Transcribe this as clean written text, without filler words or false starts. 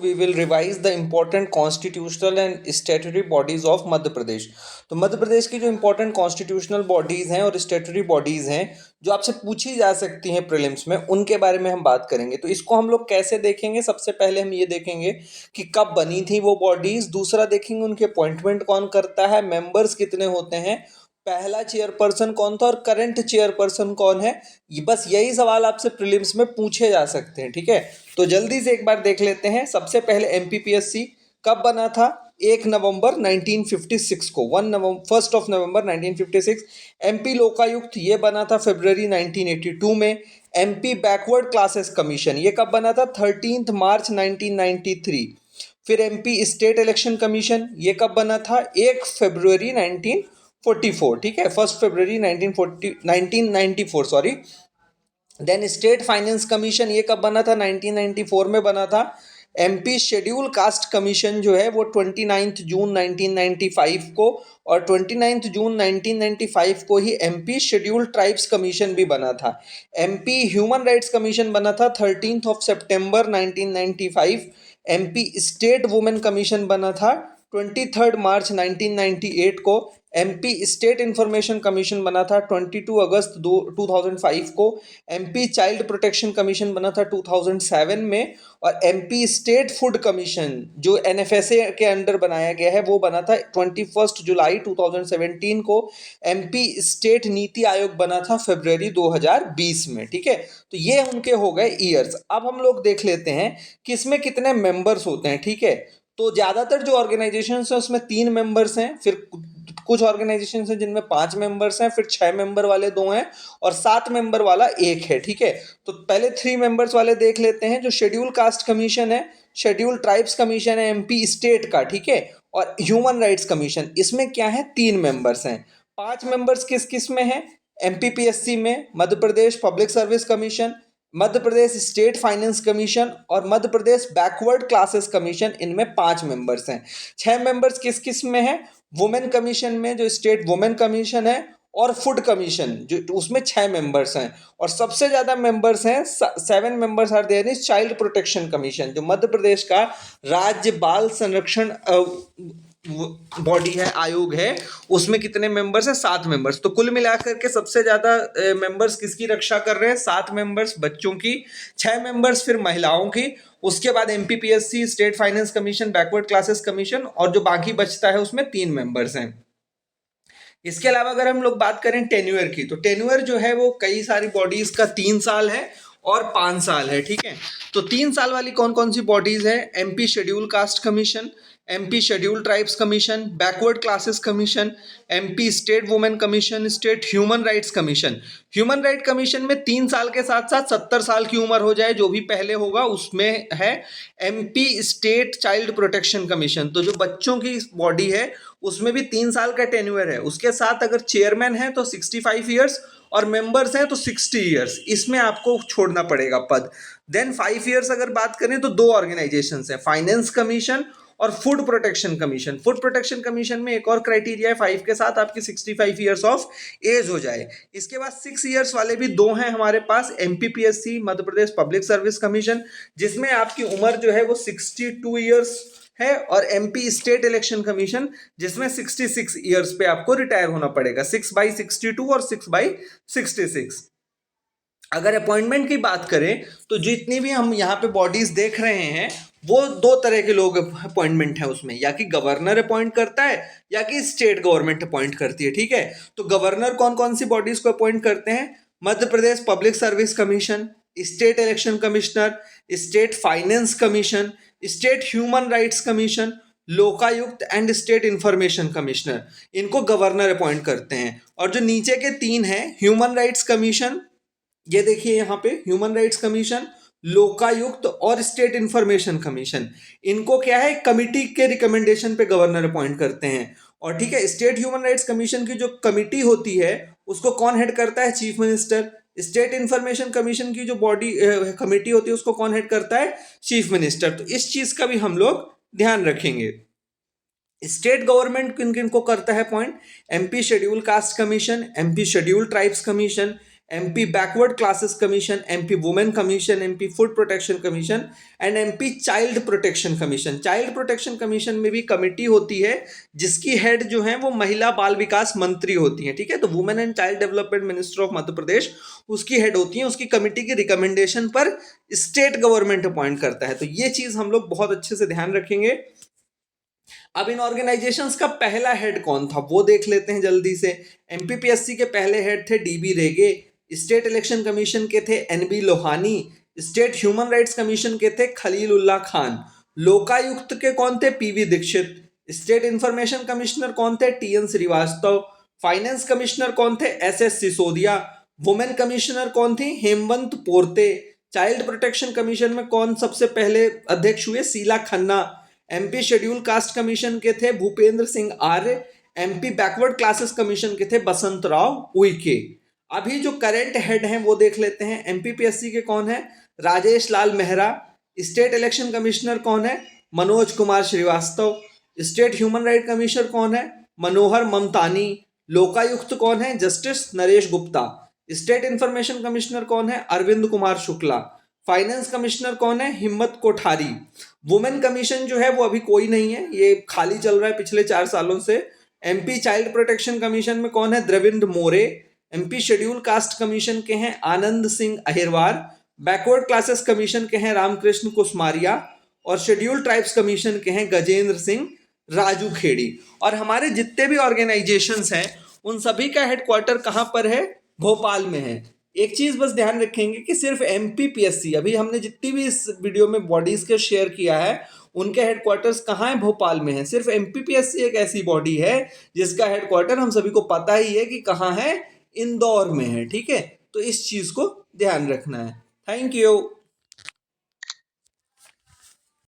we will revise the important constitutional and statutory bodies of Madhya Pradesh. तो मध्य प्रदेश की जो important constitutional bodies हैं और statutory bodies हैं जो आपसे पूछी जा सकती हैं प्रीलिम्स में, उनके बारे में हम बात करेंगे। तो इसको हम लोग कैसे देखेंगे? सबसे पहले हम ये देखेंगे कि कब बनी थी वो बॉडीज, दूसरा देखेंगे उनके अपॉइंटमेंट कौन करता है, मेंबर्स कितने होते हैं, पहला चेयरपर्सन कौन था और करंट चेयरपर्सन कौन है। बस यही सवाल आपसे प्रीलिम्स में पूछे जा सकते हैं, ठीक है। तो जल्दी से एक बार देख लेते हैं। सबसे पहले एमपीपीएससी कब बना था? 1 नवंबर 1956 को, 1 नवंबर 1956। एमपी लोकायुक्त ये बना था फरवरी 1982 में। एमपी बैकवर्ड क्लासेस कमीशन ये कब बना था? 13 मार्च 1993। फिर एमपी स्टेट इलेक्शन कमीशन ये कब बना था? 1 फरवरी 1944, ठीक है, 1 फरवरी 1994 sorry. Then state finance commission ये कब बना था? 1994 में बना था। एमपी शेड्यूल कास्ट कमीशन जो है वो 29 जून 1995 को, और 29 जून 1995 को ही एमपी शेड्यूल ट्राइब्स कमीशन भी बना था। एमपी ह्यूमन राइट्स कमीशन बना था 13 सितंबर 1995। एमपी स्टेट वुमेन कमीशन बना था 23 मार्च 1998 को। एमपी स्टेट इंफॉर्मेशन कमीशन बना था 22 अगस्त 2005 को। एमपी चाइल्ड प्रोटेक्शन कमीशन बना था 2007 में। और एमपी स्टेट फूड कमीशन जो एनएफएसए के अंडर बनाया गया है वो बना था 21 जुलाई 2017 को। एमपी स्टेट नीति आयोग बना था फरवरी 2020 में, ठीक है। तो ये उनके हो गए ईयर्स। अब हम लोग देख लेते हैं कि इसमें कितने मेंबर्स होते हैं, ठीक है। तो ज़्यादातर जो ऑर्गेनाइजेशंस हैं उसमें 3 मेंबर्स हैं, फिर कुछ ऑर्गेनाइजेशंस हैं जिनमें 5 मेंबर्स हैं, फिर 6 मेंबर वाले 2 हैं और 7 मेंबर वाला 1 है, ठीक है। तो पहले 3 मेंबर्स वाले देख लेते हैं। जो शेड्यूल कास्ट कमीशन है, शेड्यूल ट्राइब्स कमीशन है एमपी स्टेट का, ठीक है, और ह्यूमन राइट्स कमीशन, इसमें क्या है? 3 मेंबर्स हैं। 5 मेंबर्स किस किस में हैं? एमपीपीएससी में, मध्य Pradesh public service commission, Madhya Pradesh state finance commission और Madhya Pradesh backward classes commission, इनमें 5 मेंबर्स हैं। 6 मेंबर्स किस किस में हैं? वुमेन कमीशन में, जो स्टेट वुमेन कमीशन है, और फूड कमीशन जो उसमें 6 मेंबर्स हैं। और सबसे ज़्यादा मेंबर्स हैं, 7 members are there in child protection commission, जो मध्य प्रदेश का राज्य बाल संरक्षण बॉडी है, आयोग है, उसमें कितने मेंबर्स हैं? 7 मेंबर्स। तो कुल मिलाकर के सबसे ज़्यादा मेंबर्स किसकी रक्षा कर रहे हैं? 7 मेंबर्स बच्चों की, 6 मेंबर्स फिर महिलाओं की, उसके बाद MPPSC, state finance commission, backward classes commission, और जो बाकी बचता है उसमें 3 मेंबर्स हैं। इसके अलावा अगर हम लोग बात करें टेन्योर की, तो टेन्योर जो है वो कई सारी बॉडीज का 3 साल है और 5 साल है, ठीक है। तो 3 साल वाली कौन कौन सी बॉडीज है? MP schedule caste commission, MP schedule tribes commission, backward classes commission, MP state women commission, state human rights commission. Human right commission में 3 साल के साथ साथ 70 साल की उम्र हो जाए, जो भी पहले होगा उसमें है। MP state child protection commission, तो जो बच्चों की बॉडी है उसमें भी 3 साल का टेन्योर है। उसके साथ अगर चेयरमैन है तो 65 ईयर्स और मेंबर्स हैं तो 60 ईयर्स, इसमें आपको छोड़ना पड़ेगा पद। देन 5 ईयर्स अगर बात करें तो 2 ऑर्गेनाइजेशंस हैं, फाइनेंस कमीशन और food protection commission. Food protection commission में एक और क्राइटेरिया है, 5 के साथ आपकी 65 ईयर्स ऑफ एज हो जाए। इसके बाद 6 ईयर्स वाले भी 2 हैं हमारे पास, एमपीपीएससी मध्य प्रदेश पब्लिक सर्विस कमीशन, जिसमें आपकी उम्र जो है वो 62 ईयर्स है, और एमपी स्टेट इलेक्शन कमीशन जिसमें 66 ईयर्स पे आपको रिटायर होना पड़ेगा, 6/62 और 6/66। अगर अपॉइंटमेंट की बात करें तो जितनी भी हम यहाँ पे बॉडीज देख रहे हैं वो 2 तरह के लोग अपॉइंटमेंट है उसमें, या कि गवर्नर अपॉइंट करता है या कि स्टेट गवर्नमेंट अपॉइंट करती है, ठीक है। तो गवर्नर कौन कौन सी बॉडीज को अपॉइंट करते हैं? Madhya Pradesh public service commission, state election commissioner, state finance commission, state human rights commission, Lokayukta and state information commissioner, इनको गवर्नर अपॉइंट करते हैं। और जो नीचे के 3 हैं, ह्यूमन राइट्स कमीशन, ये देखिए यहाँ पे ह्यूमन राइट्स कमीशन, लोकायुक्त और स्टेट इंफॉर्मेशन कमीशन, इनको क्या है, कमिटी के रिकमेंडेशन पे गवर्नर अपॉइंट करते हैं। और ठीक है, स्टेट ह्यूमन राइट्स कमीशन की जो कमिटी होती है उसको कौन हेड करता है? Chief minister. State information commission की जो बॉडी कमिटी होती है उसको कौन हेड करता है? Chief minister. तो इस चीज का भी हम लोग ध्यान रखेंगे। स्टेट गवर्नमेंट किन किन को करता है appoint? MP schedule caste commission, MP schedule tribes commission, MP backward classes commission, MP women commission, MP food protection commission and MP child protection commission. Child protection commission में भी कमेटी होती है जिसकी हेड जो है वो महिला बाल विकास मंत्री होती है, ठीक है। तो women and child development minister of Madhya Pradesh उसकी हेड होती है। उसकी कमेटी की रिकमेंडेशन पर स्टेट गवर्नमेंट अपॉइंट करता है। तो ये चीज हम लोग बहुत अच्छे से ध्यान रखेंगे। अब इन ऑर्गेनाइजेशंस का पहला हेड कौन था वो देख लेते हैं जल्दी से। एमपीपीएससी के पहले हेड थे DB Rege, state election commission के थे NB Lohani, state human rights commission के थे खलीलुल्लाह खान, लोकायुक्त के कौन थे PV Dikshit, state information commissioner कौन थे टीएन श्रीवास्तव, फाइनेंस कमिश्नर कौन थे एसएस सिसोदिया, वुमेन कमिश्नर कौन थी Hemwant Porte, child protection commission में कौन सबसे पहले अध्यक्ष हुए Sheela Khanna, MP schedule caste commission के थे Bhupendra Singh Arya, MP backward classes commission के थे बसंत राव उइके। अभी जो करंट हेड हैं वो देख लेते हैं। एमपीपीएससी के कौन है Rajesh Lal Mehra, state election commissioner कौन है Manoj Kumar Shrivastava, state human right commissioner कौन है मनोहर ममतानी, लोकायुक्त कौन है justice Naresh Gupta, state information commissioner कौन है अरविंद कुमार शुक्ला, फाइनेंस कमिश्नर कौन है हिम्मत कोठारी, वुमेन कमीशन जो है वो अभी कोई नहीं है, ये खाली चल रहा है पिछले 4 सालों से। एमपी चाइल्ड प्रोटेक्शन कमीशन में कौन है Dravind More, MP schedule caste commission के हैं Anand Singh Ahirwar, backward classes commission के हैं रामकृष्ण कुसमारिया और शेड्यूल ट्राइब्स कमीशन के हैं गजेंद्र सिंह राजू खेड़ी। और हमारे जितने भी ऑर्गेनाइजेशंस हैं उन सभी का हेडक्वार्टर कहाँ पर है भोपाल में है। एक चीज बस ध्यान रखेंगे कि सिर्फ एमपीपीएससी, अभी हमने जितनी भी इस वीडियो में बॉडीज के शेयर किया है उनके हेडक्वार्टर्स कहाँ है भोपाल में है। सिर्फ एमपीपीएससी एक ऐसी बॉडी है जिसका हेडक्वार्टर हम सभी को पता ही है कि कहाँ है इंदौर में है, ठीक है। तो इस चीज को ध्यान रखना है। Thank you.